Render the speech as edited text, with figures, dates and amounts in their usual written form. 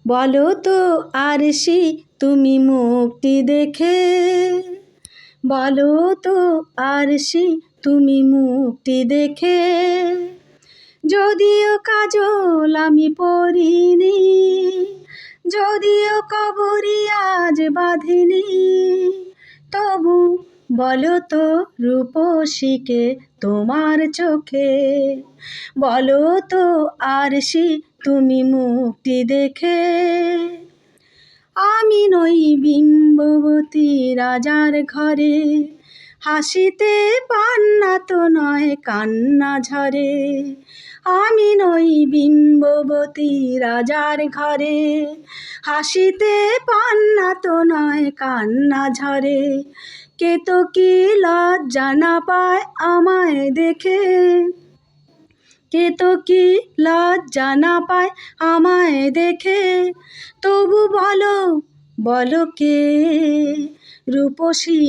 বলো তো আরশি তুমি মুক্তি দেখে, বলো তো আরশি তুমি মুক্তি দেখে। যদিও কাজল আমি পরিনি, যদিও কবরি আজ বাঁধিনি, তবু বলো তো রূপসীকে তোমার চোখে, বলো তো আরশি তুমি মুক্তি দেখে। আমি নই বিম্ববতী রাজার ঘরে, হাসিতে পান্না তো নয় কান্না ঝরে। আমি নই বিম্ববতী রাজার ঘরে, হাসিতে পান্না তো নয় কান্না ঝরে। কেতকী লজ্জা না পায় আমায় দেখে, কেতকী লজ্জা না পায় আমায় দেখে। তবু বলো, বলো কে রূপসী